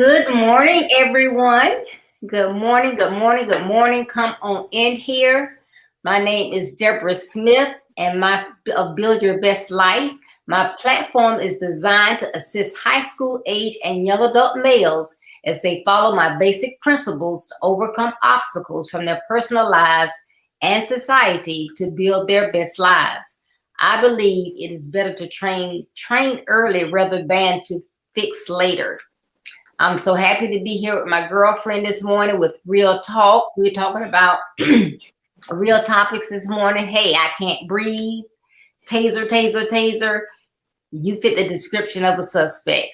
Good morning, everyone. Good morning, good morning, good morning. Come on in here. My name is Deborah Smith, and my Build Your Best Life. My platform is designed to assist high school age and young adult males as they follow my basic principles to overcome obstacles from their personal lives and society to build their best lives. I believe it is better to train early rather than to fix later. I'm so happy to be here with my girlfriend this morning with Real Talk. We're talking about real topics this morning. Hey, I can't breathe. Taser, taser, taser. You fit the description of a suspect.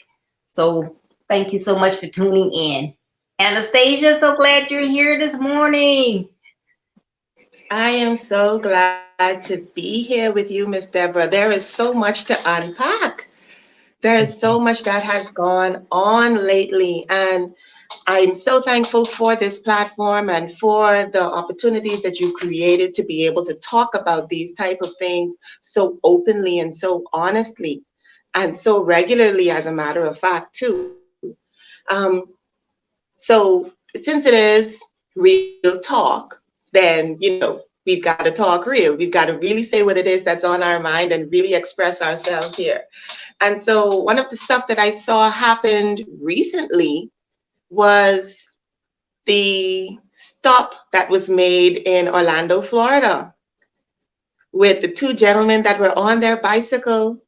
So thank you so much for tuning in. Anastasia, so glad you're here this morning. I am so glad to be here with you, Miss Deborah. There is so much to unpack. There is so much that has gone on lately, and I'm so thankful for this platform and for the opportunities that you created to be able to talk about these type of things so openly and so honestly and so regularly, as a matter of fact, too. Um, so since it is real talk, then, we've got to talk real. We've got to really say what it is that's on our mind and really express ourselves here. And so one of the stuff that I saw happened recently was the stop that was made in Orlando, Florida, with the two gentlemen that were on their bicycle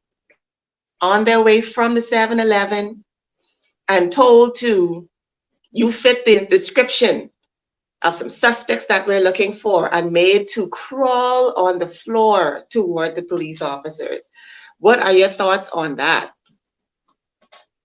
on their way from the 7-Eleven and told to, you fit the description of some suspects that we're looking for, and made to crawl on the floor toward the police officers. What are your thoughts on that?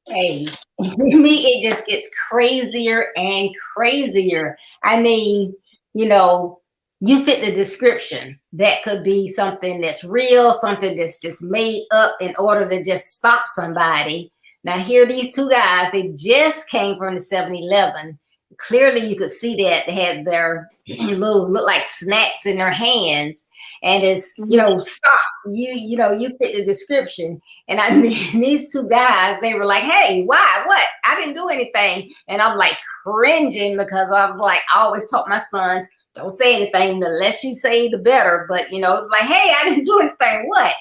Hey, to me, it just gets crazier and crazier. I mean, you know, you fit the description. That could be something that's real, something that's just made up in order to just stop somebody. Now, here, these two guys, they just came from the 7-Eleven. Clearly, you could see that they had their little, look like snacks in their hands. And it's, stop. You fit the description. And I mean, these two guys, they were like, hey, why? What? I didn't do anything. And I'm like cringing because I was like, I always taught my sons, don't say anything. The less you say, the better. But, it's like, hey, I didn't do anything. What?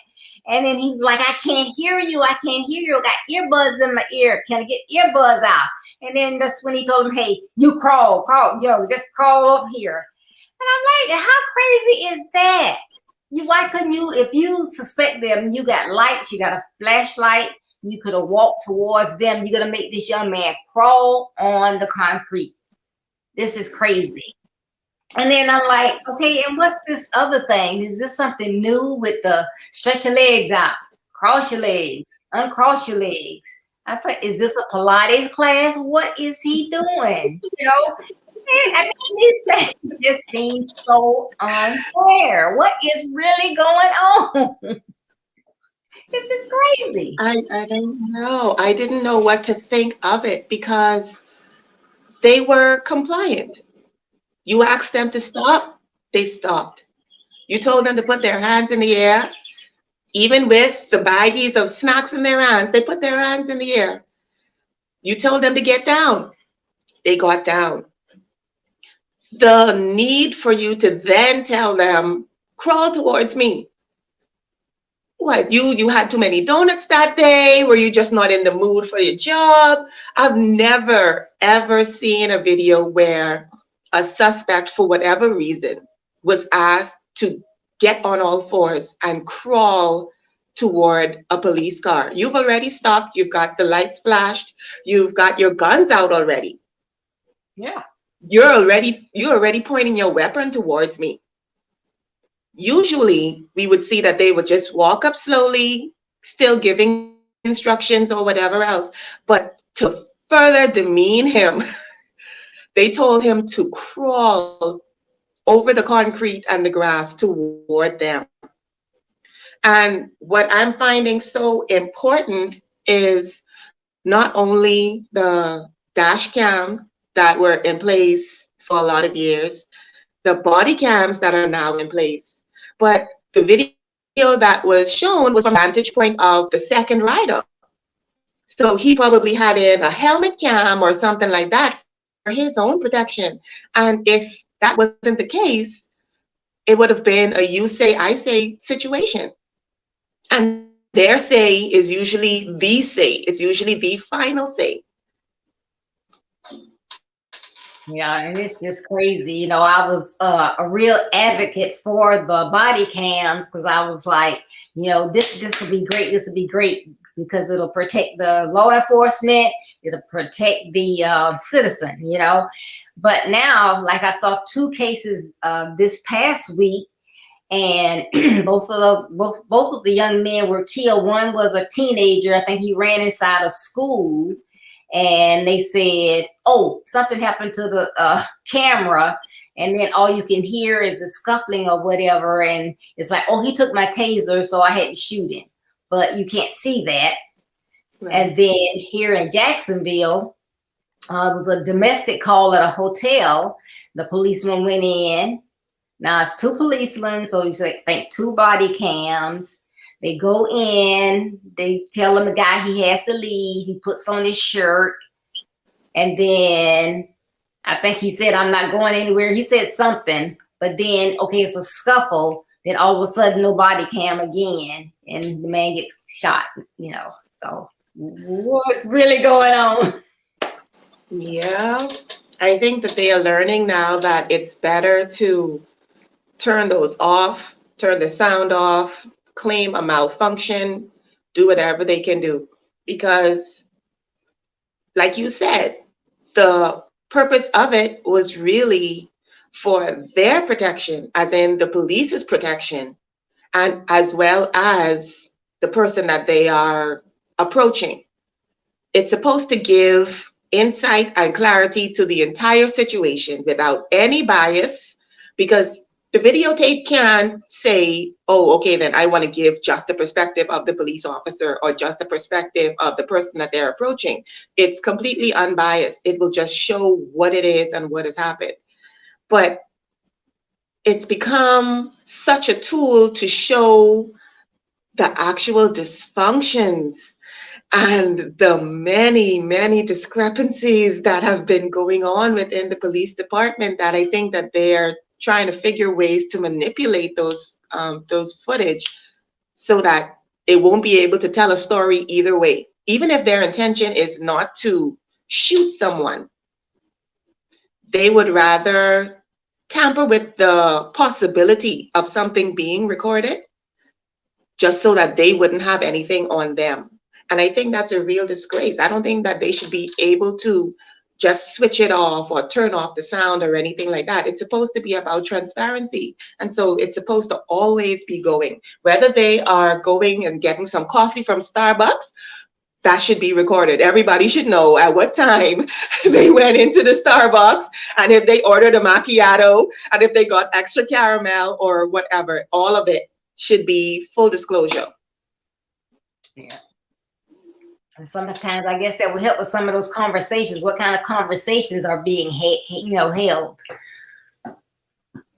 And then he's like, I can't hear you. I can't hear you. I got earbuds in my ear. Can I get earbuds out? And then that's when he told him, hey, you crawl, just crawl up here. And I'm like, how crazy is that? Why couldn't you, if you suspect them, you got lights, you got a flashlight, you could have walked towards them. You're going to make this young man crawl on the concrete. This is crazy. And then I'm like, okay, and what's this other thing? Is this something new with the stretch your legs out, cross your legs, uncross your legs? I was like, is this a Pilates class? What is he doing? I mean, this thing just seems so unfair. What is really going on? This is crazy. I don't know. I didn't know what to think of it because they were compliant. You asked them to stop, they stopped. You told them to put their hands in the air, even with the baggies of snacks in their hands, they put their hands in the air. You told them to get down, they got down. The need for you to then tell them, crawl towards me. What, you had too many donuts that day? Were you just not in the mood for your job? I've never, ever seen a video where a suspect, for whatever reason, was asked to get on all fours and crawl toward a police car. You've already stopped. You've got the lights flashed. You've got your guns out already. Yeah. You're already pointing your weapon towards me. Usually, we would see that they would just walk up slowly, still giving instructions or whatever else. But to further demean him, they told him to crawl over the concrete and the grass toward them. And what I'm finding so important is not only the dash cams that were in place for a lot of years, the body cams that are now in place, but the video that was shown was from the vantage point of the second rider. So he probably had in a helmet cam or something like that for his own protection. And if that wasn't the case, it would have been a you say, I say situation. And their say is usually the say, it's usually the final say. Yeah, and it's just crazy. I was a real advocate for the body cams because I was like, this will be great. This will be great because it'll protect the law enforcement. It'll protect the citizen. But now, like I saw two cases this past week, and both of the young men were killed. One was a teenager. I think he ran inside a school, and they said, "Oh, something happened to the camera." And then all you can hear is the scuffling or whatever, and it's like, "Oh, he took my taser, so I had to shoot him." But you can't see that. Right. And then here in Jacksonville, it was a domestic call at a hotel. The policeman went in. Now it's two policemen, so you think two body cams. They go in, they tell him the guy he has to leave. He puts on his shirt, and then I think he said, "I'm not going anywhere." He said something, but then okay, it's a scuffle. Then all of a sudden, no body cam again, and the man gets shot. So what's really going on? Yeah, I think that they are learning now that it's better to turn those off, turn the sound off, claim a malfunction, do whatever they can do. Because, like you said, the purpose of it was really for their protection, as in the police's protection, and as well as the person that they are approaching. It's supposed to give insight and clarity to the entire situation without any bias, because the videotape can say, "Oh, okay, then I want to give just the perspective of the police officer or just the perspective of the person that they're approaching." It's completely unbiased. It will just show what it is and what has happened. But it's become such a tool to show the actual dysfunctions and the many, many discrepancies that have been going on within the police department, that I think that they are trying to figure ways to manipulate those footage so that it won't be able to tell a story either way. Even if their intention is not to shoot someone, they would rather tamper with the possibility of something being recorded just so that they wouldn't have anything on them. And I think that's a real disgrace. I don't think that they should be able to just switch it off or turn off the sound or anything like that. It's supposed to be about transparency. And so it's supposed to always be going. Whether they are going and getting some coffee from Starbucks, that should be recorded. Everybody should know at what time they went into the Starbucks, and if they ordered a macchiato, and if they got extra caramel or whatever. All of it should be full disclosure. Yeah. And sometimes I guess that will help with some of those conversations. What kind of conversations are being held?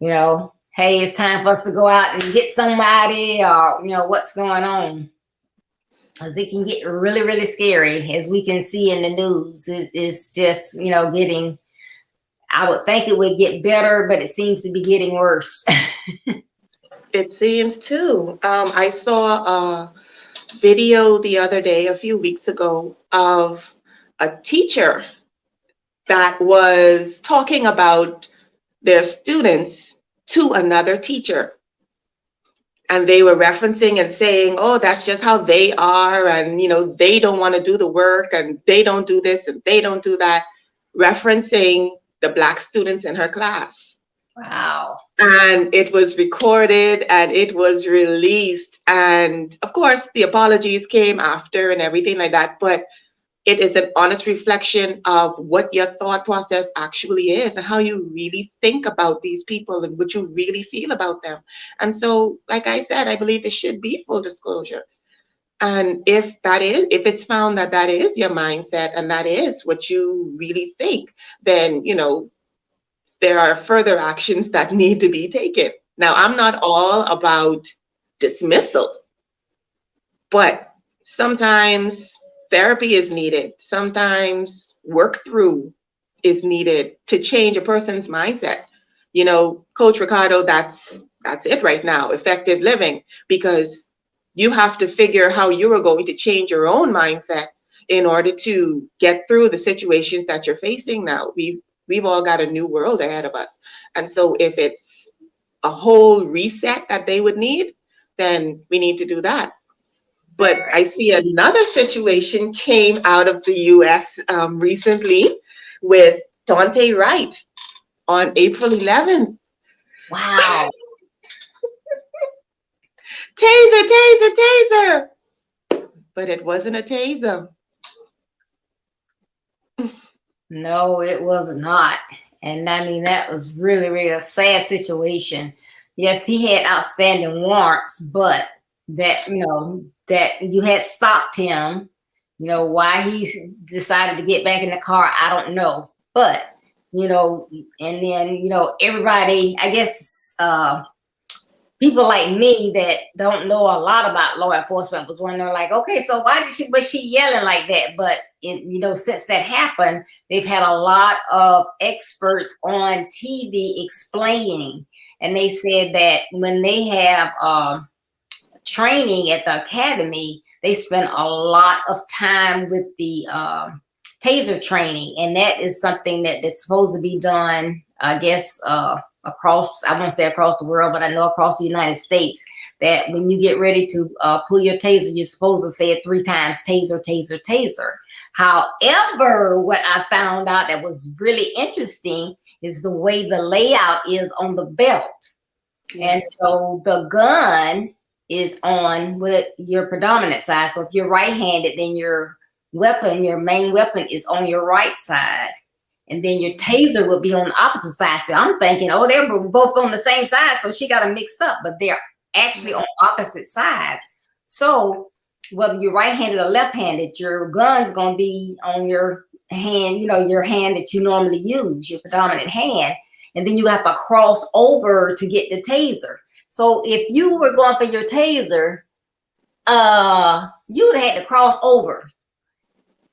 Hey, it's time for us to go out and get somebody, or what's going on? Because it can get really, really scary, as we can see in the news. It's just getting. I would think it would get better, but it seems to be getting worse. It seems too. I saw a video the other day, a few weeks ago, of a teacher that was talking about their students to another teacher. And they were referencing and saying, "Oh, that's just how they are. And, they don't want to do the work, and they don't do this and they don't do that," referencing the Black students in her class. Wow. And it was recorded and it was released. And of course, the apologies came after and everything like that. But it is an honest reflection of what your thought process actually is and how you really think about these people and what you really feel about them. And so, like I said, I believe it should be full disclosure. And if it's found that that is your mindset and that is what you really think, then, there are further actions that need to be taken. Now, I'm not all about dismissal, but sometimes therapy is needed. Sometimes work through is needed to change a person's mindset. You know, Coach Ricardo, that's it right now, effective living, because you have to figure how you are going to change your own mindset in order to get through the situations that you're facing now. We've all got a new world ahead of us. And so if it's a whole reset that they would need, then we need to do that. But I see another situation came out of the US recently with Dante Wright on April 11th. Wow. Taser, taser, taser. But it wasn't a taser. No, it was not. And I mean, that was really, really a sad situation. Yes, he had outstanding warrants, but that, that you had stopped him, why he decided to get back in the car, I don't know. But, and then, everybody, I guess, people like me that don't know a lot about law enforcement was wondering, like, okay, so why was she yelling like that? But since that happened, they've had a lot of experts on TV explaining, and they said that when they have training at the academy, they spend a lot of time with the taser training, and that is something that is supposed to be done, I guess, across, I won't say across the world, but I know across the United States, that when you get ready to pull your taser, you're supposed to say it 3 times, taser, taser, taser. However, what I found out that was really interesting is the way the layout is on the belt. And so the gun is on with your predominant side. So if you're right-handed, then your main weapon is on your right side. And then your taser would be on the opposite side. So I'm thinking, oh, they're both on the same side, so she got them mixed up, but they're actually on opposite sides. So whether you're right-handed or left-handed, your gun's going to be on your hand, your hand that you normally use, your predominant hand. And then you have to cross over to get the taser. So if you were going for your taser, you would have had to cross over.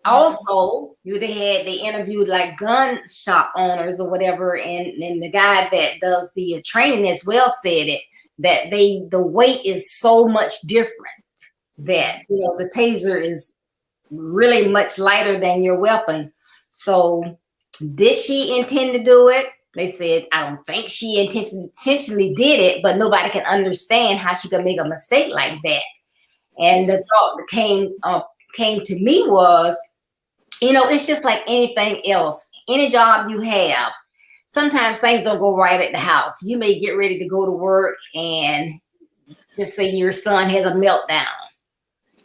Also, they interviewed like gun shop owners or whatever, and the guy that does the training as well said it, that the weight is so much different, that the taser is really much lighter than your weapon. So did she intend to do it? They said, I don't think she intentionally did it, but nobody can understand how she could make a mistake like that. And the thought that came to me was, it's just like anything else. Any job you have, sometimes things don't go right at the house. You may get ready to go to work and just say your son has a meltdown.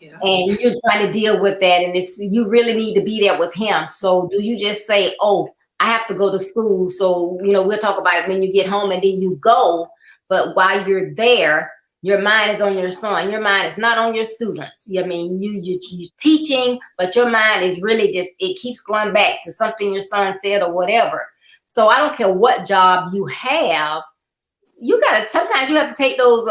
Yeah. And you're trying to deal with that, and you really need to be there with him. So do you just say, oh, I have to go to school, so we'll talk about it when you get home, and then you go? But while you're there, your mind is on your son. Your mind is not on your students. I mean, you're teaching, but your mind is really it keeps going back to something your son said or whatever. So I don't care what job you have, sometimes you have to take those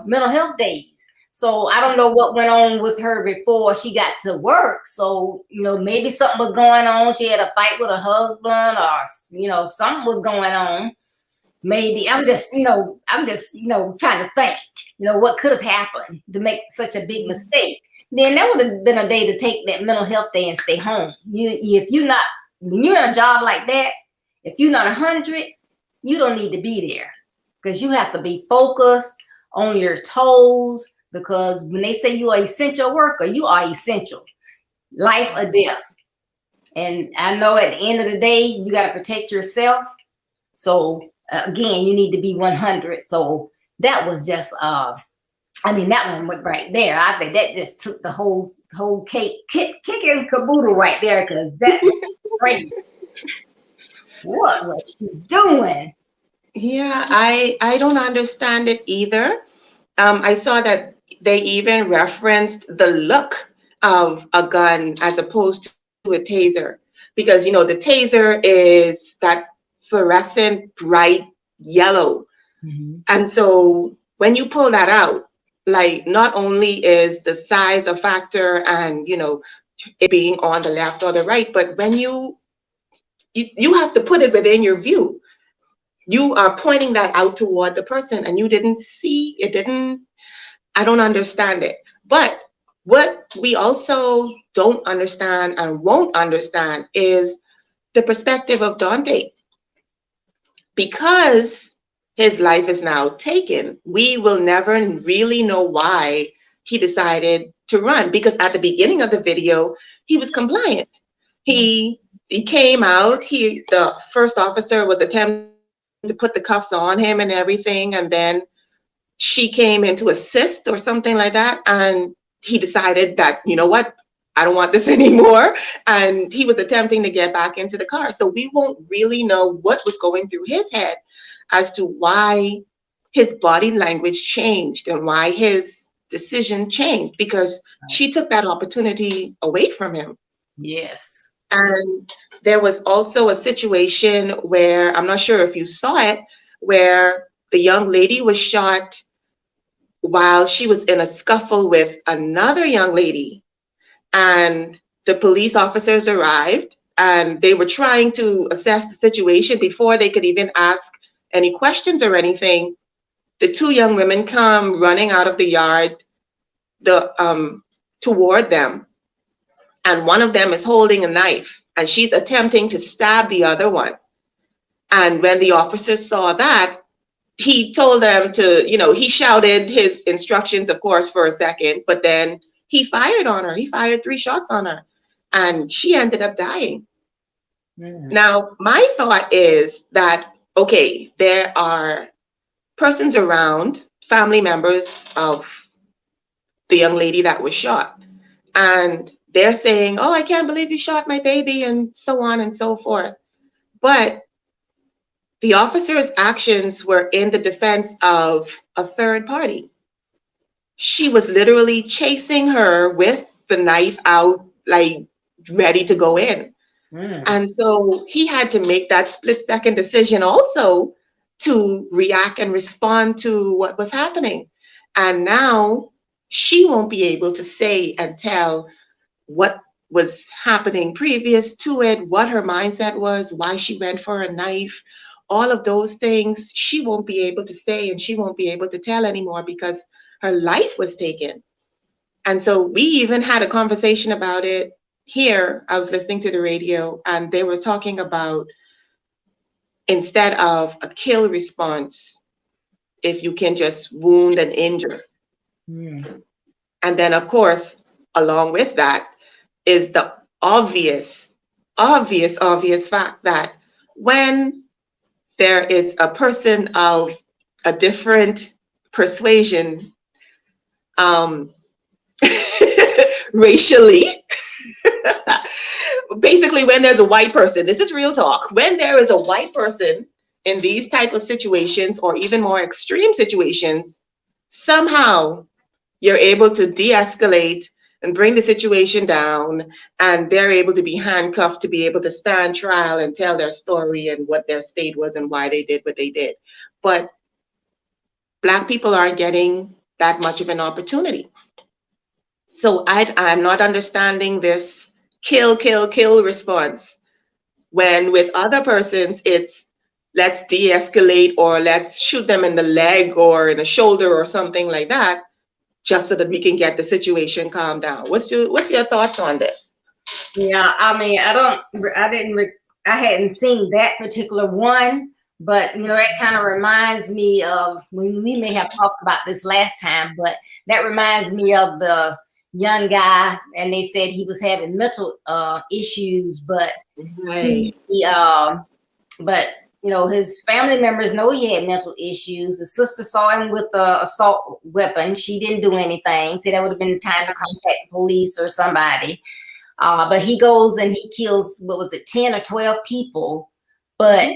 mental health days. So I don't know what went on with her before she got to work. So, maybe something was going on. She had a fight with her husband, or, something was going on. Maybe I'm just trying to think, what could have happened to make such a big mistake. Then that would have been a day to take that mental health day and stay home. When you're in a job like that, if you're not 100, you don't need to be there, because you have to be focused, on your toes, because when they say you are essential worker, you are essential, life or death. And I know at the end of the day, you got to protect yourself. So again, you need to be 100. So that was just, that one went right there. I think that just took the whole kick and caboodle right there, because that was crazy. What was she doing? Yeah, I don't understand it either. I saw that they even referenced the look of a gun as opposed to a taser, because the taser is that fluorescent bright yellow. Mm-hmm. And so when you pull that out, like, not only is the size a factor and it being on the left or the right. But when you have to put it within your view. You are pointing that out toward the person, and you didn't see it. I don't understand it. But what we also don't understand and won't understand is the perspective of Dante. Because his life is now taken, we will never really know why he decided to run. Because at the beginning of the video, he was compliant. He came out. The first officer was attempting to put the cuffs on him and everything, and then she came in to assist or something like that, and he decided that, you know what, I don't want this anymore, and he was attempting to get back into the car. So we won't really know what was going through his head as to why his body language changed and why his decision changed, because she took that opportunity away from him. Yes. And there was also a situation where, I'm not sure if you saw it, where the young lady was shot while she was in a scuffle with another young lady. And the police officers arrived, and they were trying to assess the situation before they could even ask any questions or anything. The two young women come running out of the yard toward them. And one of them is holding a knife, and she's attempting to stab the other one. And when the officers saw that, he told them to, he shouted his instructions, of course, for a second, but then he fired on her. He fired 3 shots on her, and she ended up dying. Now, my thought is that, okay, there are persons around, family members of the young lady that was shot, and they're saying, oh, I can't believe you shot my baby, and so on and so forth. But the officer's actions were in the defense of a third party. She was literally chasing her with the knife out, like ready to go in. And so he had to make that split-second decision also to react and respond to what was happening. And now she won't be able to say and tell what was happening previous to it, what her mindset was, why she went for a knife, all of those things she won't be able to say, and she won't be able to tell anymore because her life was taken. And so we even had a conversation about it here. I was listening to the radio, and they were talking about, instead of a kill response, if you can just wound and injure. And then, of course, along with that is the obvious fact that when there is a person of a different persuasion, racially, basically when there's a white person, this is real talk, when there is a white person in these type of situations, or even more extreme situations, somehow you're able to de-escalate and bring the situation down, and they're able to be handcuffed to be able to stand trial and tell their story and what their state was and why they did what they did. But Black people aren't getting that much of an opportunity. So I'm not understanding this kill response, when with other persons it's let's de-escalate, or let's shoot them in the leg or in the shoulder or something like that, just so that we can get the situation calmed down. What's your thoughts on this? Yeah, I mean, I hadn't seen that particular one, but that kind of reminds me of, we may have talked about this last time, but that reminds me of the young guy, and they said he was having mental issues, but right. But his family members know he had mental issues. His sister saw him with an assault weapon. She didn't do anything. Said that would have been the time to contact the police or somebody. But he goes and he kills, 10 or 12 people, but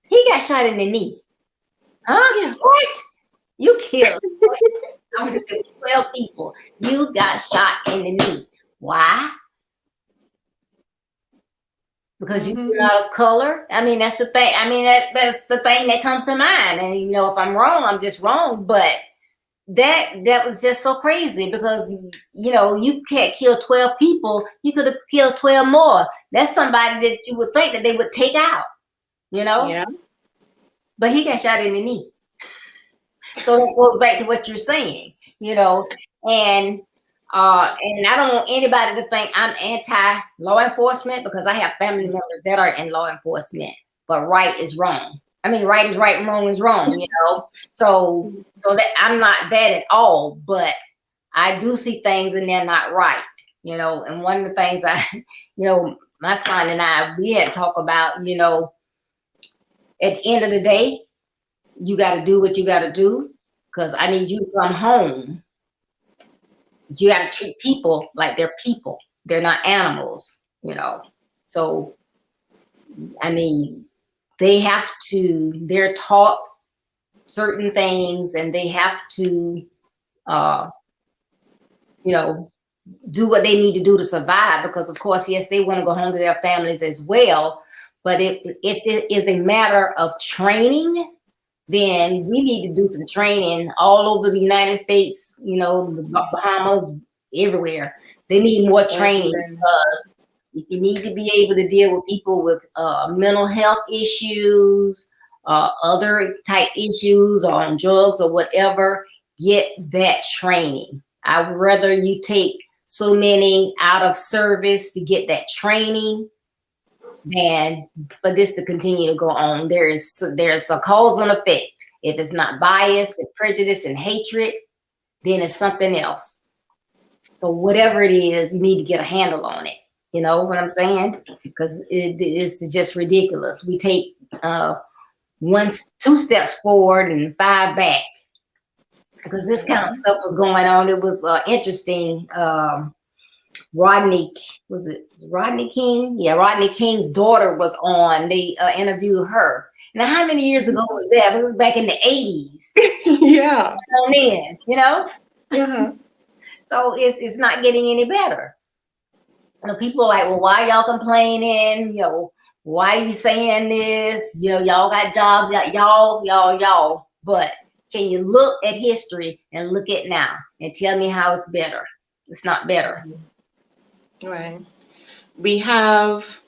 he got shot in the knee. Huh? Yeah. What? You killed 12 people. You got shot in the knee. Why? Because you're out of color. I mean, that's the thing. I mean, that's the thing that comes to mind. And if I'm wrong, I'm just wrong. But that was just so crazy because you can't kill 12 people. You could have killed 12 more. That's somebody that you would think that they would take out, Yeah. but he got shot in the knee. So that goes back to what you're saying, and I don't want anybody to think I'm anti law enforcement because I have family members that are in law enforcement, but right is wrong. I mean, right is right and wrong is wrong, So that I'm not that at all, but I do see things and they're not right, And one of the things my son and I, we had to talk about, at the end of the day, you got to do what you got to do because I need you to come home. But you got to treat people like they're people. They're not animals, So, I mean, they're taught certain things and they have to, do what they need to do to survive because, of course, yes, they want to go home to their families as well. But if it is a matter of training, then we need to do some training all over the United States, the Bahamas, everywhere. They need more training because you need to be able to deal with people with mental health issues, other type issues, or on drugs or whatever. Get that training. I'd rather you take so many out of service to get that training than for this to continue to go on. There's a cause and effect. If it's not bias and prejudice and hatred, then it's something else. So whatever it is, you need to get a handle on it. You know what I'm saying? Because it's just ridiculous. We take 2 steps forward and 5 back. Because this kind of stuff was going on. It was interesting. Rodney King? Yeah, Rodney King's daughter was on. They interviewed her. Now, how many years ago was that? It was back in the 80s. Yeah. On in, Uh-huh. So it's not getting any better. People are like, well, why y'all complaining? Why are you saying this? Y'all got jobs, y'all. But can you look at history and look at now and tell me how it's better? It's not better. Right. We have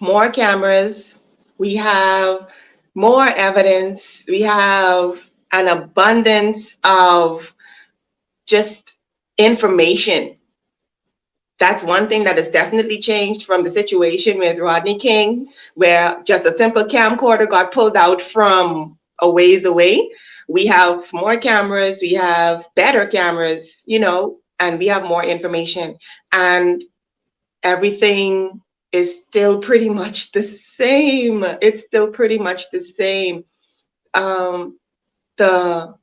more cameras. We have more evidence. We have an abundance of just information. That's one thing that has definitely changed from the situation with Rodney King, where just a simple camcorder got pulled out from a ways away. We have more cameras, we have better cameras, and we have more information. And everything is still pretty much the same. It's still pretty much the same. The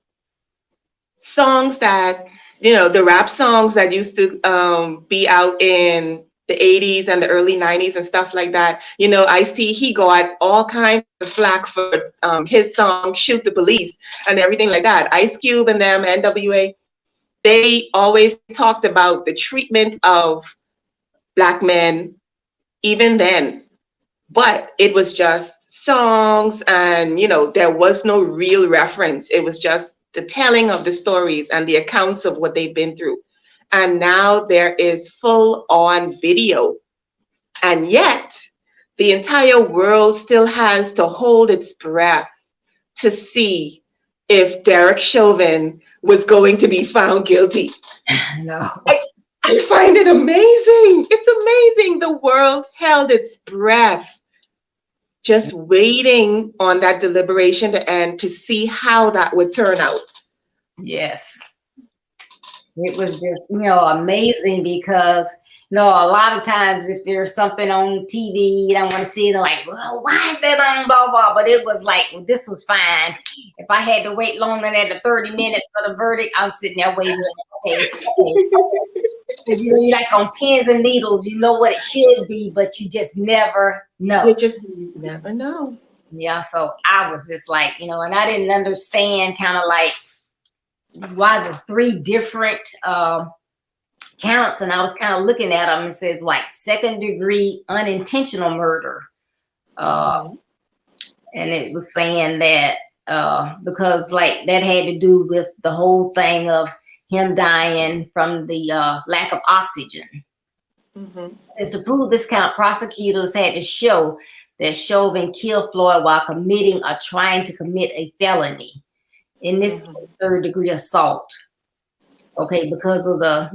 songs that, the rap songs that used to be out in the 80s and the early 90s and stuff like that. Ice-T, he got all kinds of flack for his song, Shoot the Police, and everything like that. Ice Cube and them, NWA, they always talked about the treatment of Black men even then. But it was just songs and, there was no real reference. It was just the telling of the stories and the accounts of what they've been through. And now there is full-on video. And yet, the entire world still has to hold its breath to see if Derek Chauvin was going to be found guilty. No. I find it amazing. It's amazing. The world held its breath, just waiting on that deliberation to end to see how that would turn out. Yes. It was just, amazing because, a lot of times if there's something on TV, I want to see it, like, well, why is that on blah, blah, but it was like, well, this was fine. If I had to wait longer than the 30 minutes for the verdict, I'm sitting there waiting. Okay. Because, you're like on pins and needles, you know what it should be, but you just never know. You just never know. Yeah, so I was just like, and I didn't understand kind of like why the 3 different counts, and I was kind of looking at them. It says like 2nd-degree unintentional murder, and it was saying that because like that had to do with the whole thing of him dying from the lack of oxygen. Mhm. And to prove this count, prosecutors had to show that Chauvin killed Floyd while committing or trying to commit a felony. In this Mhm. case, third-degree assault. Okay, because of the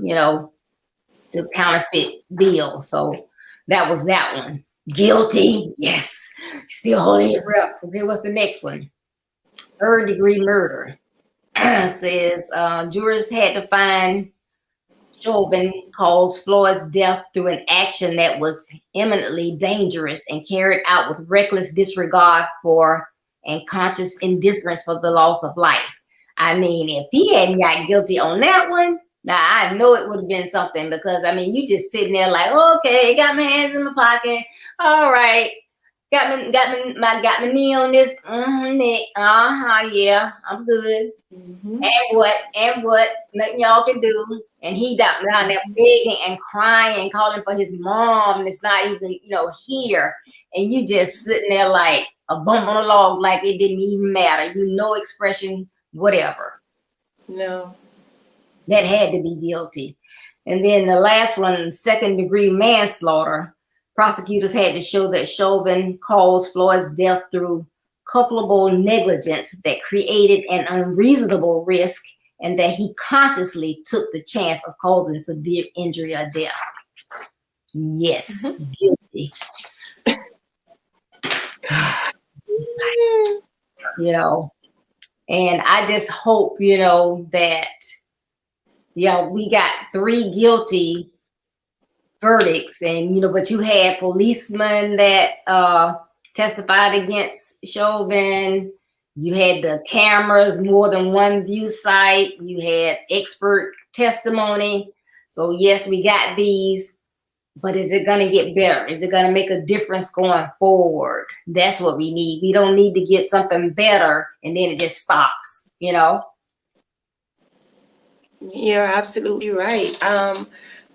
counterfeit bill. So that was that one. Guilty, yes. Still holding your breath. Okay, what's the next one? Third-degree murder. Says jurors had to find Chauvin caused Floyd's death through an action that was eminently dangerous and carried out with reckless disregard for and conscious indifference for the loss of life. I mean, if he hadn't got guilty on that one, now I know it would have been something because I mean, you just sitting there like, okay, got my hands in my pocket, all right, got my knee on this neck, yeah, I'm good. Mhm. And what? And what? It's nothing y'all can do. And he down there begging and crying and calling for his mom. And it's not even, here. And you just sitting there like a bump on a log, like it didn't even matter. No expression, whatever. No. That had to be guilty. And then the last one, second-degree manslaughter. Prosecutors had to show that Chauvin caused Floyd's death through culpable negligence that created an unreasonable risk and that he consciously took the chance of causing severe injury or death. Yes, Mhm. guilty. And I just hope, that, we got 3 guilty verdicts, and but you had policemen that testified against Chauvin. You had the cameras, more than one view site. You had expert testimony. So yes, we got these, but is it going to get better? Is it going to make a difference going forward? That's what we need. We don't need to get something better and then it just stops. You're absolutely right. I'm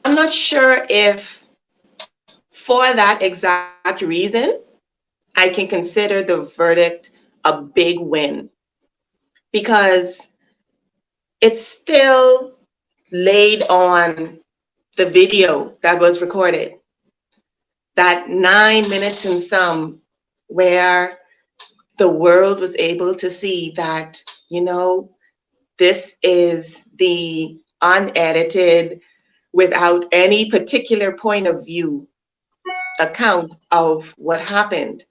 not sure if for that exact reason, I can consider the verdict a big win because it's still laid on the video that was recorded, that 9 minutes and some, where the world was able to see that, this is the unedited, without any particular point of view account of what happened.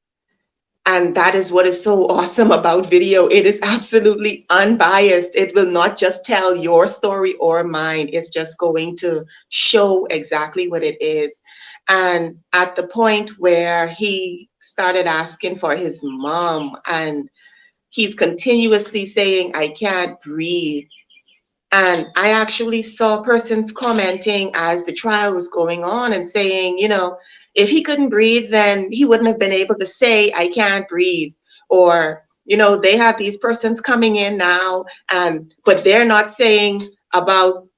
And that is what is so awesome about video. It is absolutely unbiased. It will not just tell your story or mine. It's just going to show exactly what it is. And at the point where he started asking for his mom, and he's continuously saying, I can't breathe. And I actually saw persons commenting as the trial was going on and saying, if he couldn't breathe, then he wouldn't have been able to say, I can't breathe. Or, they have these persons coming in now, but they're not saying about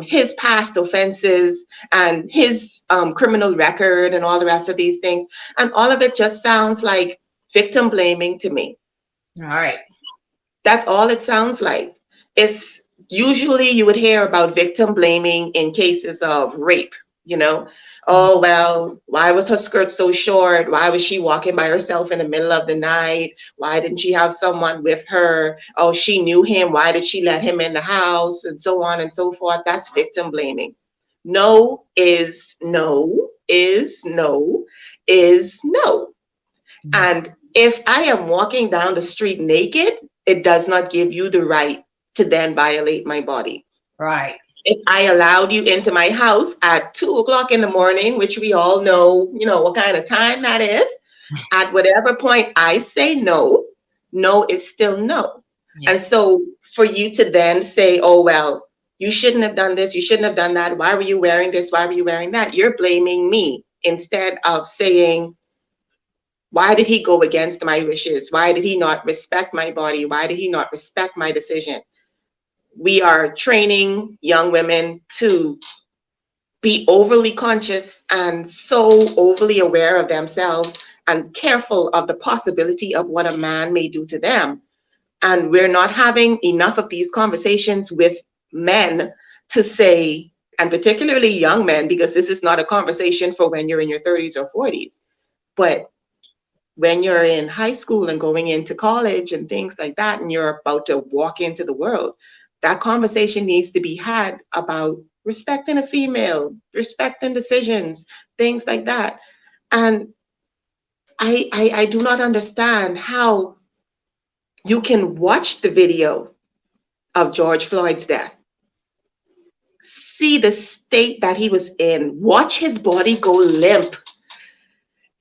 his past offenses and his criminal record and all the rest of these things. And all of it just sounds like victim blaming to me. All right. That's all it sounds like. It's usually you would hear about victim blaming in cases of rape. Oh, well, why was her skirt so short? Why was she walking by herself in the middle of the night? Why didn't she have someone with her? Oh, she knew him. Why did she let him in the house? And so on and so forth. That's victim blaming. No is no, is no, is no. And if I am walking down the street naked, it does not give you the right to then violate my body. Right. If I allowed you into my house at 2 o'clock in the morning, which we all know, what kind of time that is, at whatever point I say no, no is still no. Yes. And so for you to then say, oh, well, you shouldn't have done this, you shouldn't have done that, why were you wearing this, why were you wearing that? You're blaming me instead of saying, why did he go against my wishes? Why did he not respect my body? Why did he not respect my decision? We are training young women to be overly conscious and so overly aware of themselves and careful of the possibility of what a man may do to them. And we're not having enough of these conversations with men to say, and particularly young men, because this is not a conversation for when you're in your 30s or 40s, but when you're in high school and going into college and things like that, and you're about to walk into the world, that conversation needs to be had about respecting a female, respecting decisions, things like that. And I do not understand how you can watch the video of George Floyd's death, see the state that he was in, watch his body go limp.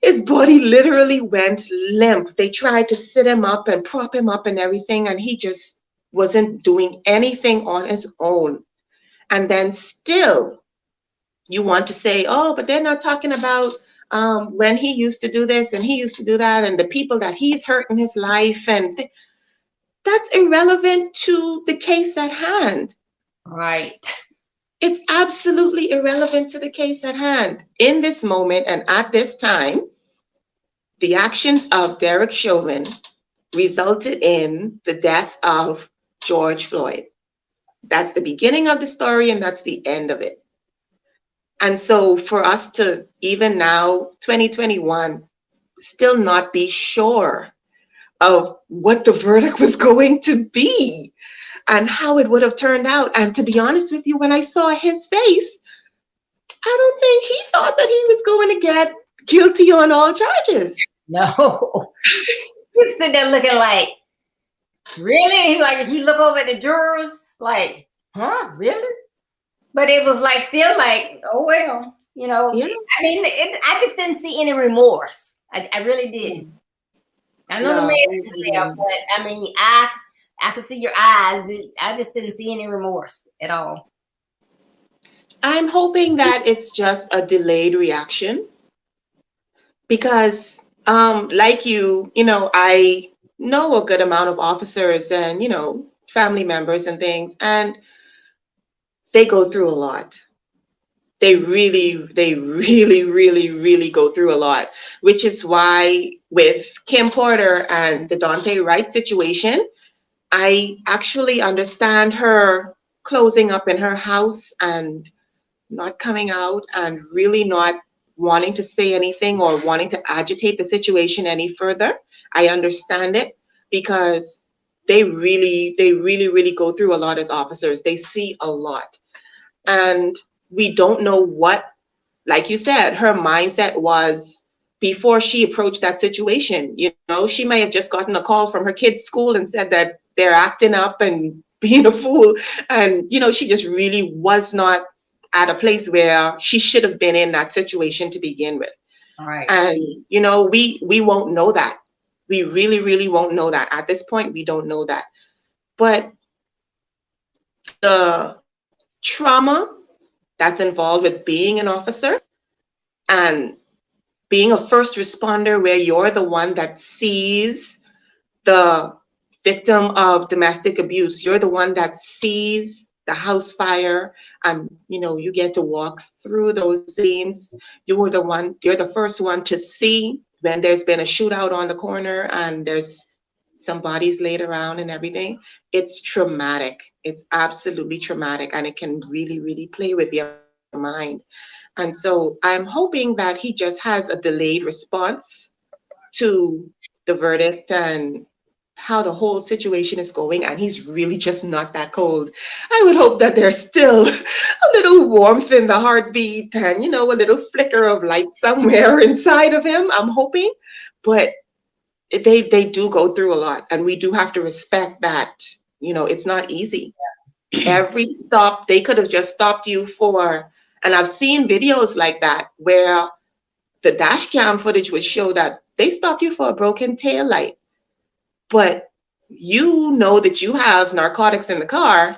His body literally went limp. They tried to sit him up and prop him up and everything, and he just wasn't doing anything on his own. And then still, you want to say, oh, but they're not talking about when he used to do this and he used to do that and the people that he's hurt in his life. And that's irrelevant to the case at hand. Right. It's absolutely irrelevant to the case at hand. In this moment and at this time, the actions of Derek Chauvin resulted in the death of George Floyd. That's the beginning of the story and that's the end of it. And so for us to even now, 2021, still not be sure of what the verdict was going to be and how it would have turned out. And to be honest with you, when I saw his face, I don't think he thought that he was going to get guilty on all charges. No. He's sitting there looking like, really? Like, if you look over at the jurors, like, huh, really? But it was like, still like, oh, well, you know. Yeah. I mean, I just didn't see any remorse. I really didn't. I know the No, mask is there, but I mean, I could see your eyes. I just didn't see any remorse at all. I'm hoping that it's just a delayed reaction because, like you know, I know a good amount of officers and, you know, family members and things, and they go through a lot. They really, really go through a lot, which is why with Kim Porter and the Daunte Wright situation, I actually understand her closing up in her house and not coming out and really not wanting to say anything or wanting to agitate the situation any further. I understand it because they really go through a lot as officers. They see a lot. And we don't know what, like you said, her mindset was before she approached that situation. You know, she may have just gotten a call from her kid's school and said that they're acting up and being a fool. And, you know, she just really was not at a place where she should have been in that situation to begin with. All right. And, you know, we won't know that. We really won't know that. At this point, we don't know that. But the trauma that's involved with being an officer and being a first responder where you're the one that sees the victim of domestic abuse, you're the one that sees the house fire, and you know, you get to walk through those scenes. You're the first one to see when there's been a shootout on the corner and there's some bodies laid around and everything. It's traumatic. It's absolutely traumatic, and it can really play with your mind. And so I'm hoping that he just has a delayed response to the verdict and how the whole situation is going, and he's really just not that cold. I would hope that there's still a little warmth in the heartbeat and, you know, a little flicker of light somewhere inside of him. I'm hoping, but they do go through a lot, and we do have to respect that. You know, it's not easy. Every stop, they could have just stopped you for, and I've seen videos like that where the dash cam footage would show that they stopped you for a broken tail light, but you know that you have narcotics in the car,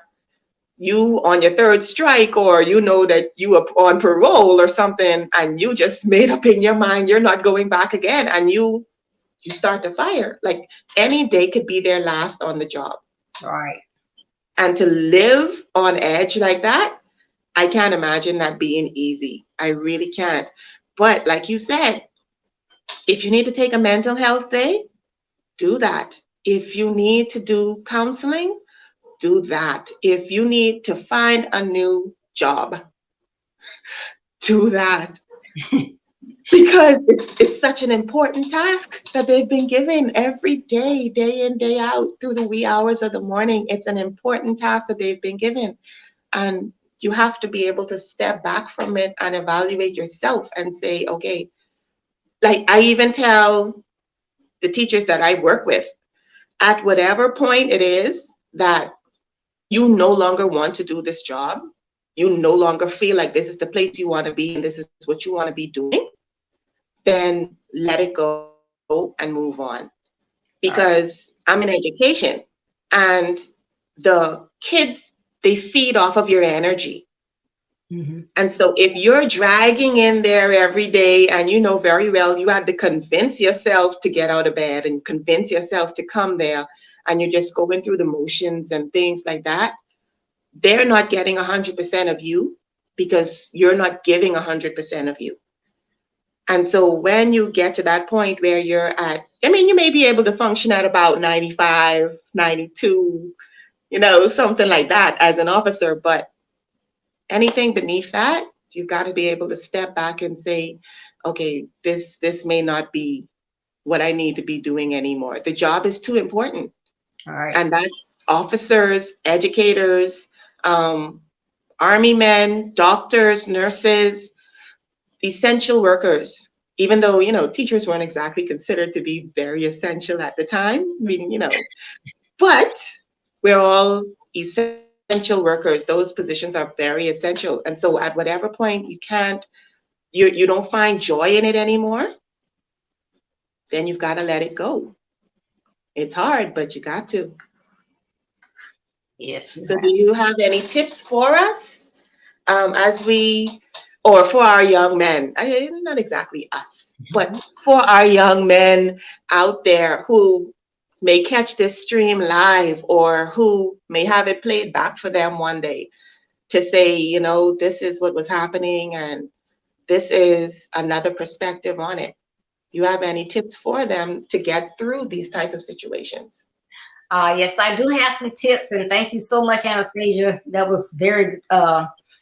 you on your third strike, or you know that you are on parole or something, and you just made up in your mind you're not going back again, and you start to fire. Like, any day could be their last on the job. Right. And to live on edge like that, I can't imagine that being easy. I really can't. But like you said, if you need to take a mental health day, do that. If you need to do counseling, do that. If you need to find a new job, do that. Because it's such an important task that they've been given every day, day in, day out, through the wee hours of the morning. It's an important task that they've been given. And you have to be able to step back from it and evaluate yourself and say, okay, like I even tell the teachers that I work with, at whatever point it is that you no longer want to do this job, you no longer feel like this is the place you want to be and this is what you want to be doing, then let it go and move on. All right. Because I'm in education and the kids, they feed off of your energy. Mhm. And so if you're dragging in there every day and you know very well you had to convince yourself to get out of bed and convince yourself to come there and you're just going through the motions and things like that, they're not getting 100% of you because you're not giving 100% of you. And so when you get to that point where you're at, I mean, you may be able to function at about 95, 92, something like that as an officer, but anything beneath that, you've got to be able to step back and say, okay, this may not be what I need to be doing anymore. The job is too important. All right. And that's officers, educators, army men, doctors, nurses, essential workers. Even though, teachers weren't exactly considered to be very essential at the time, but we're all essential workers. Those positions are very essential. And so at whatever point you don't find joy in it anymore, then you've got to let it go. It's hard, but you got to. Yes, you So have. do you have any tips for us as we, or for our young men? Not exactly us, but for our young men out there who may catch this stream live or who may have it played back for them one day to say, this is what was happening and this is another perspective on it. Do you have any tips for them to get through these type of situations? Yes, I do have some tips, and thank you so much, Anastasia. That was very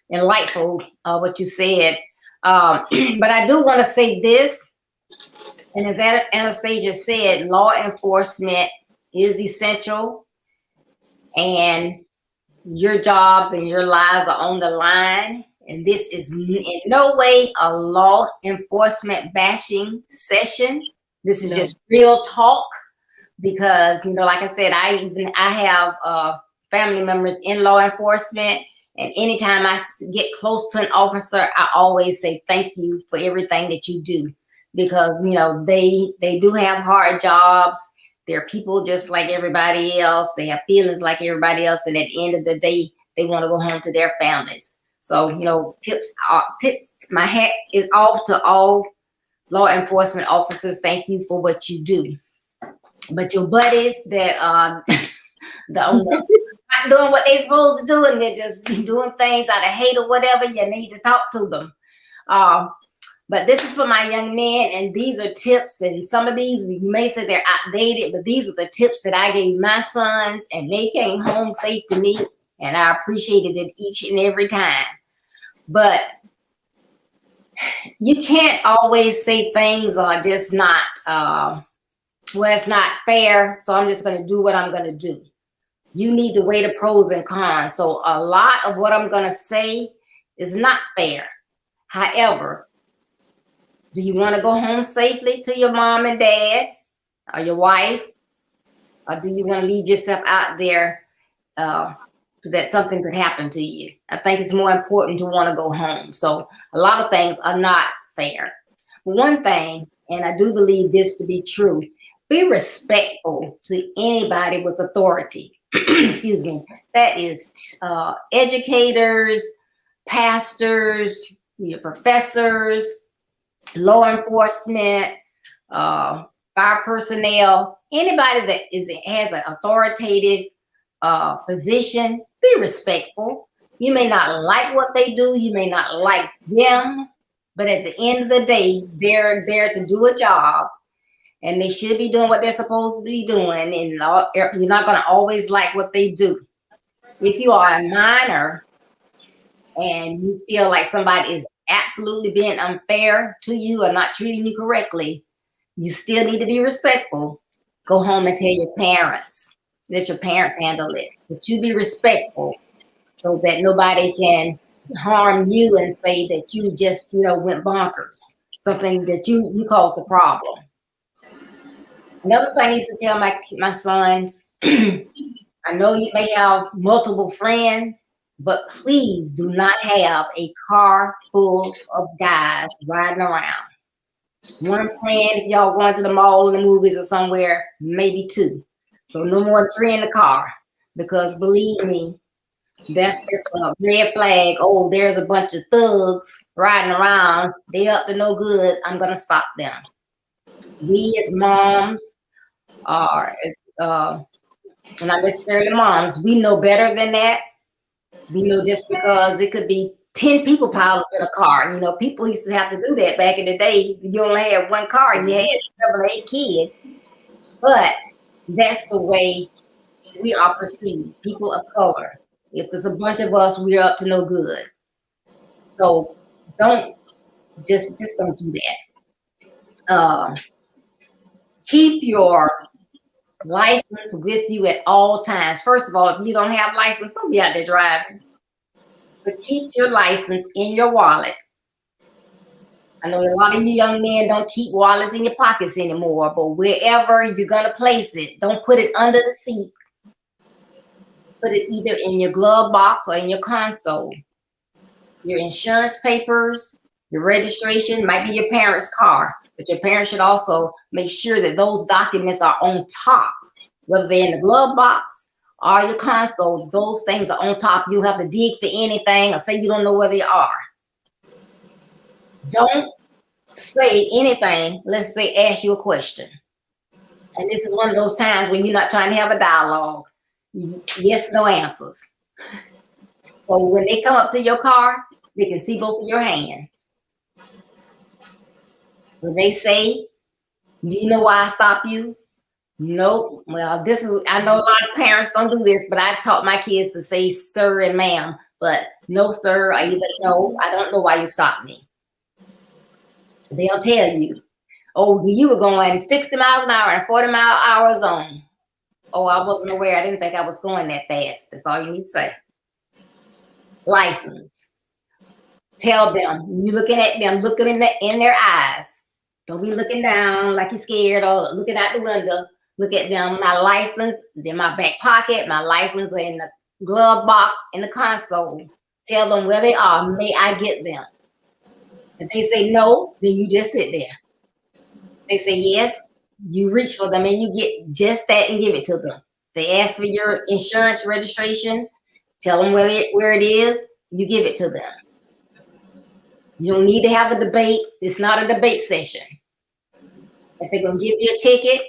enlightful, what you said. But I do want to say this, and as Anastasia said, law enforcement is essential, and your jobs and your lives are on the line. And this is in no way a law enforcement bashing session. This is No. just real talk. Because like I said, I have family members in law enforcement, and anytime I get close to an officer, I always say thank you for everything that you do, because they do have hard jobs. They're people just like everybody else. They have feelings like everybody else, and at the end of the day, they want to go home to their families. So tips. My hat is off to all law enforcement officers. Thank you for what you do. But your buddies that not doing what they supposed to do, and they're just doing things out of hate or whatever, you need to talk to them. But this is for my young men, and these are tips, and some of these you may say they're outdated, but these are the tips that I gave my sons, and they came home safe to me, and I appreciated it each and every time. But you can't always say things are just not well, it's not fair, so I'm just going to do what I'm going to do. You need to weigh the pros and cons. So a lot of what I'm going to say is not fair. However, do you want to go home safely to your mom and dad or your wife? Or do you want to leave yourself out there that something could happen to you? I think it's more important to want to go home. So a lot of things are not fair. One thing, and I do believe this to be true, be respectful to anybody with authority. Excuse me. That is educators, pastors, your professors, law enforcement, fire personnel, anybody that has an authoritative position. Be respectful. You may not like what they do. You may not like them. But at the end of the day, they're there to do a job. and they should be doing what they're supposed to be doing. And you're not going to always like what they do. If you are a minor and you feel like somebody is absolutely being unfair to you or not treating you correctly, you still need to be respectful. Go home and tell your parents. Let your parents handle it. But you be respectful so that nobody can harm you and say that you just, went bonkers. Something that you caused a problem. Another thing I used to tell my sons, I know you may have multiple friends, but please do not have a car full of guys riding around. One friend, if y'all going to the mall or the movies or somewhere, maybe two. So no more than three in the car. Because believe me, that's just a red flag. Oh, there's a bunch of thugs riding around. They up to no good. I'm going to stop them. We as moms are, not necessarily moms, we know better than that. We know just because it could be 10 people piled up in a car. People used to have to do that back in the day. You only had one car and you had 7 or 8 kids. But that's the way we are perceived, people of color. If there's a bunch of us, we're up to no good. So don't don't do that. Keep your license with you at all times. First of all, if you don't have license, don't be out there driving. But keep your license in your wallet. I know a lot of you young men don't keep wallets in your pockets anymore, but wherever you're going to place it, don't put it under the seat. Put it either in your glove box or in your console. Your insurance papers, your registration, might be your parents' car, but your parents should also make sure that those documents are on top, whether they're in the glove box or your console. Those things are on top. You have to dig for anything or say you don't know where they are. Don't say anything. Let's say ask you a question. And this is one of those times when you're not trying to have a dialogue. Yes, no answers. So when they come up to your car, they can see both of your hands. When they say, do you know why I stopped you? Nope. Well, I know a lot of parents don't do this, but I taught my kids to say sir and ma'am, but no, sir, or either no, I don't know why you stopped me. They'll tell you, oh, you were going 60 miles an hour and 40-mile-an-hour zone. Oh, I wasn't aware. I didn't think I was going that fast. That's all you need to say. License. Tell them, you looking at them, looking in their eyes. Don't be looking down like you're scared or looking out the window. Look at them. My license is in my back pocket. My license is in the glove box, in the console. Tell them where they are. May I get them? If they say no, then you just sit there. They say yes, you reach for them and you get just that and give it to them. They ask for your insurance registration. Tell them where it is. You give it to them. You don't need to have a debate. It's not a debate session. If they're going to give you a ticket,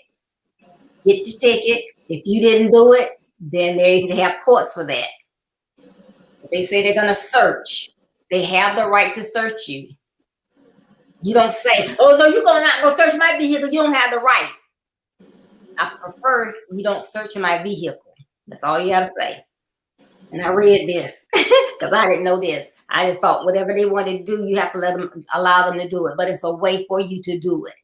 get your ticket. If you didn't do it, then they have courts for that. If they say they're going to search, they have the right to search you. You don't say, oh, no, you're not going to search my vehicle. You don't have the right. I prefer you don't search my vehicle. That's all you got to say. And I read this because I didn't know this. I just thought whatever they want to do, you have to allow them to do it. But it's a way for you to do it.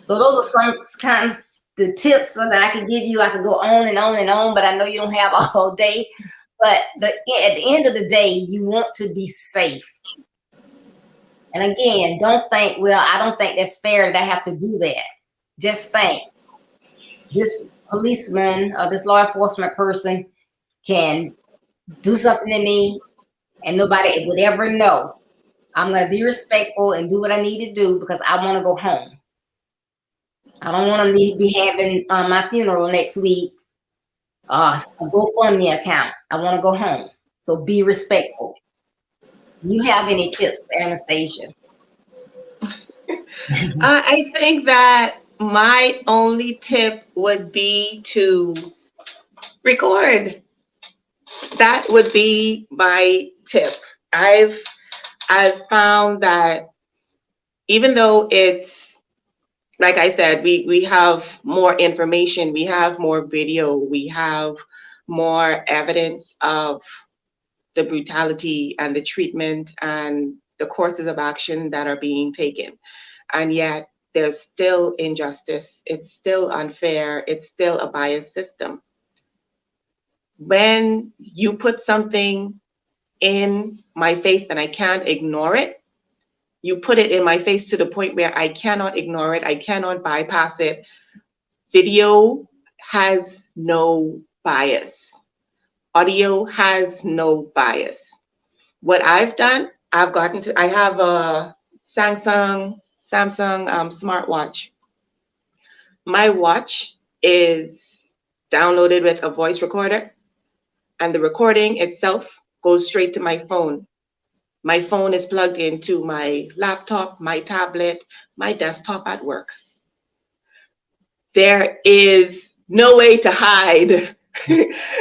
So those are some kinds of the tips that I can give you. I could go on and on and on, but I know you don't have all day. But at the end of the day, you want to be safe. And again, don't think, well, I don't think that's fair that I have to do that. Just think, this policeman or this law enforcement person can do something to me and nobody would ever know. I'm going to be respectful and do what I need to do because I want to go home. I don't want to be having my funeral next week, a GoFundMe account. I want to go home. So be respectful. You have any tips, Anastasia? I think that my only tip would be to record. That would be my tip. I've found that even though it's like I said, we have more information, we have more video, we have more evidence of the brutality and the treatment and the courses of action that are being taken. And yet there's still injustice. It's still unfair. It's still a biased system. When you put something in my face and I can't ignore it, you put it in my face to the point where I cannot ignore it. I cannot bypass it. Video has no bias. Audio has no bias. What I've done, I have a Samsung smartwatch. My watch is downloaded with a voice recorder, and the recording itself goes straight to my phone. My phone is plugged into my laptop, my tablet, my desktop at work. There is no way to hide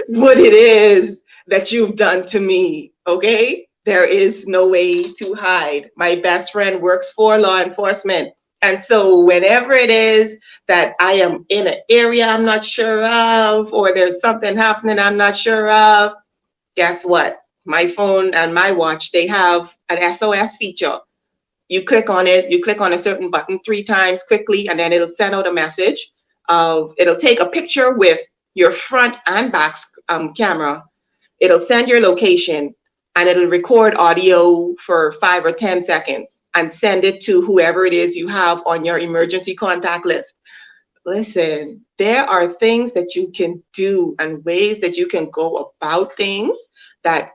what it is that you've done to me, okay? There is no way to hide. My best friend works for law enforcement. And so whenever it is that I am in an area I'm not sure of, or there's something happening I'm not sure of, guess what? My phone and my watch, they have an SOS feature. You click on it, you click on a certain button 3 times quickly, and then it'll send out a message it'll take a picture with your front and back camera. It'll send your location, and it'll record audio for 5 or 10 seconds and send it to whoever it is you have on your emergency contact list. Listen, there are things that you can do and ways that you can go about things that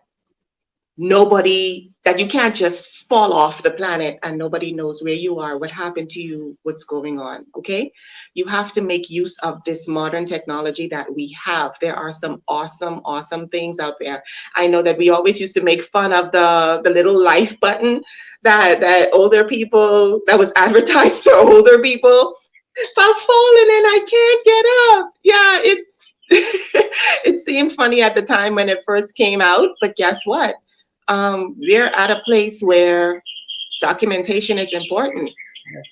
you can't just fall off the planet and nobody knows where you are, what happened to you, what's going on, okay? You have to make use of this modern technology that we have. There are some awesome, awesome things out there. I know that we always used to make fun of the little life button that older people, that was advertised for older people. If I'm falling and I can't get up. Yeah, it seemed funny at the time when it first came out, but guess what? We're at a place where documentation is important. Yes.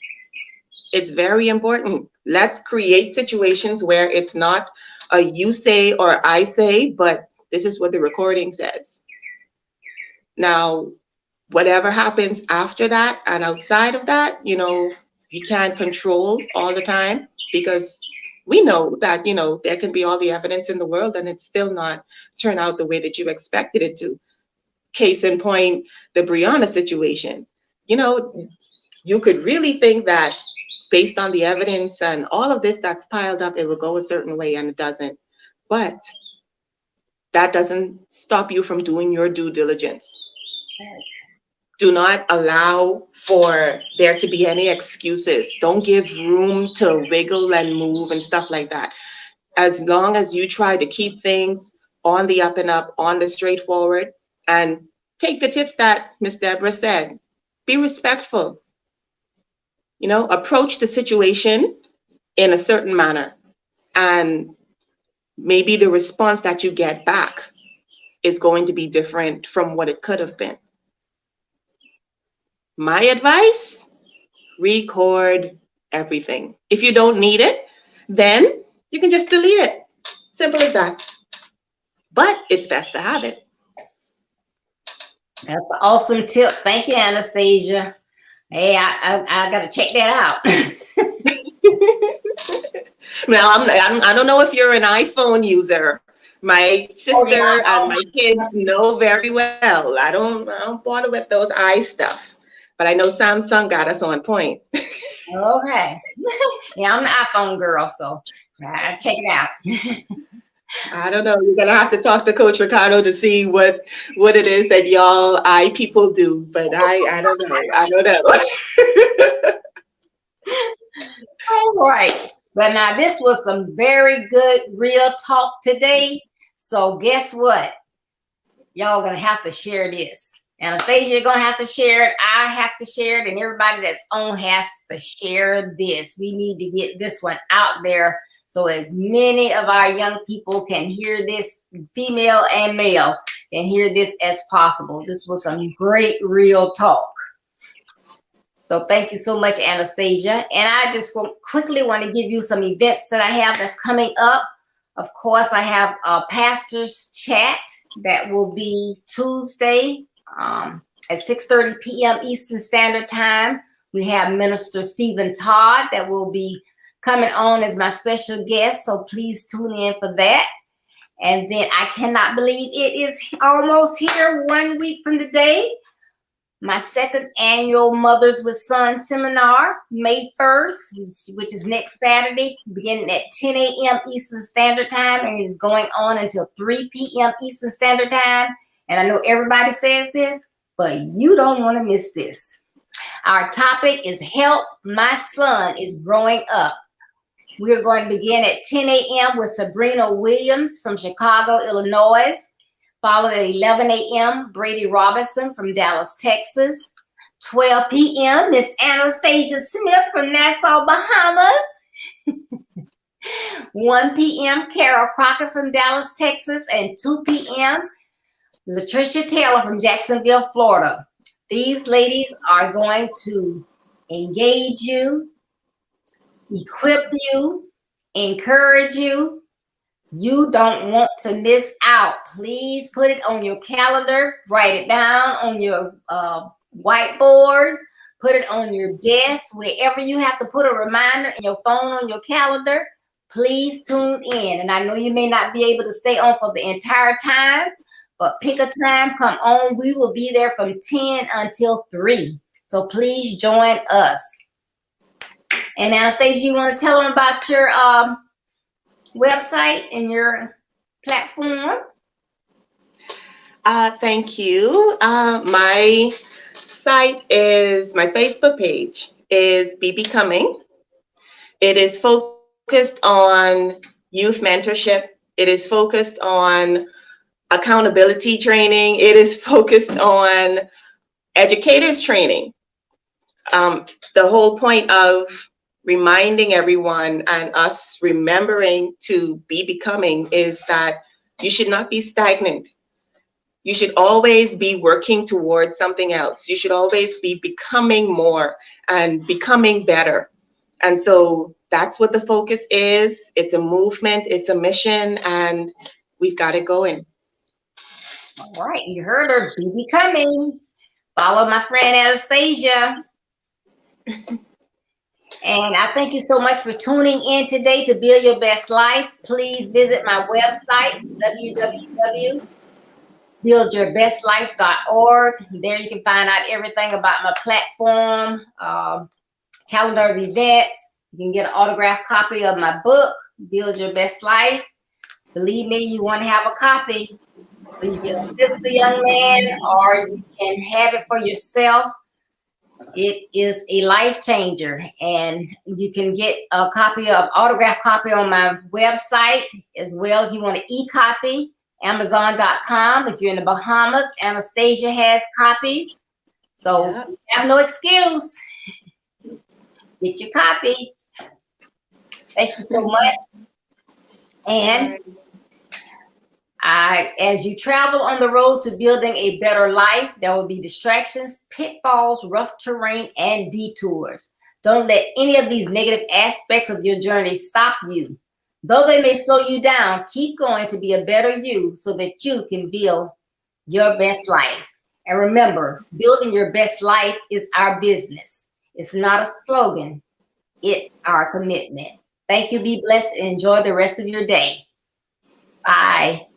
It's very important. Let's create situations where it's not a you say or I say, but this is what the recording says. Now, whatever happens after that and outside of that, you can't control all the time, because we know that, there can be all the evidence in the world and it's still not turn out the way that you expected it to. Case in point, the Brianna situation. You could really think that based on the evidence and all of this that's piled up, it will go a certain way, and it doesn't. But that doesn't stop you from doing your due diligence. Do not allow for there to be any excuses. Don't give room to wiggle and move and stuff like that. As long as you try to keep things on the up and up, on the straightforward, and take the tips that Miss Deborah said. Be respectful. Approach the situation in a certain manner, and maybe the response that you get back is going to be different from what it could have been. My advice, record everything. If you don't need it, then you can just delete it. Simple as that. But it's best to have it. That's an awesome tip. Thank you, Anastasia. Hey, I got to check that out. Now, I don't know if you're an iPhone user. My sister and my kids know very well. I don't bother with those stuff. But I know Samsung got us on point. Okay. Yeah, I'm the iPhone girl, so I check it out. I don't know. You're gonna have to talk to Coach Ricardo to see what it is that y'all people do. But I don't know. I don't know. All right. But now this was some very good real talk today. So guess what? Y'all gonna have to share this. Anastasia, you're gonna have to share it. I have to share it, and everybody that's on has to share this. We need to get this one out there, so as many of our young people can hear this, female and male, can hear this as possible. This was some great real talk. So thank you so much, Anastasia. And I just quickly want to give you some events that I have that's coming up. Of course, I have a pastor's chat that will be Tuesday at 6:30 p.m. Eastern Standard Time. We have Minister Stephen Todd that will be coming on as my special guest. So please tune in for that. And then I cannot believe it is almost here, 1 week from today. My second annual Mothers with Sons seminar, May 1st, which is next Saturday, beginning at 10 a.m. Eastern Standard Time, and it's going on until 3 p.m. Eastern Standard Time. And I know everybody says this, but you don't want to miss this. Our topic is Help My Son is Growing Up. We're going to begin at 10 a.m. with Sabrina Williams from Chicago, Illinois. Followed at 11 a.m., Brady Robinson from Dallas, Texas. 12 p.m., Miss Anastasia Smith from Nassau, Bahamas. 1 p.m., Carol Crocker from Dallas, Texas. And 2 p.m., Latricia Taylor from Jacksonville, Florida. These ladies are going to engage you, equip you, encourage you. You don't want to miss out. Please put it on your calendar. Write it down on your whiteboards. Put it on your desk. Wherever you have to put a reminder in your phone, on your calendar, please tune in. And I know you may not be able to stay on for the entire time, but pick a time, come on. We will be there from 10 until 3. So please join us. And Anastasia, you want to tell them about your website and your platform? Thank you. My site is, my Facebook page is Be Becoming. It is focused on youth mentorship. It is focused on accountability training. It is focused on educators training. The whole point of reminding everyone and us remembering to be becoming is that you should not be stagnant. You should always be working towards something else. You should always be becoming more and becoming better. And so that's what the focus is. It's a movement, it's a mission, and we've got it going. All right, you heard her. Be becoming. Follow my friend Anastasia. And I thank you so much for tuning in today to Build Your Best Life. Please visit my website, www.buildyourbestlife.org. There you can find out everything about my platform, calendar of events. You can get an autographed copy of my book, Build Your Best Life. Believe me, you want to have a copy so you can assist the young man, or you can have it for yourself. It is a life changer, and you can get a autographed copy on my website as well. If you want an e-copy, Amazon.com. If you're in the Bahamas, Anastasia has copies. So You have no excuse. Get your copy. Thank you so much. And as you travel on the road to building a better life, there will be distractions, pitfalls, rough terrain, and detours. Don't let any of these negative aspects of your journey stop you. Though they may slow you down, keep going to be a better you so that you can build your best life. And remember, building your best life is our business. It's not a slogan. It's our commitment. Thank you. Be blessed and enjoy the rest of your day. Bye.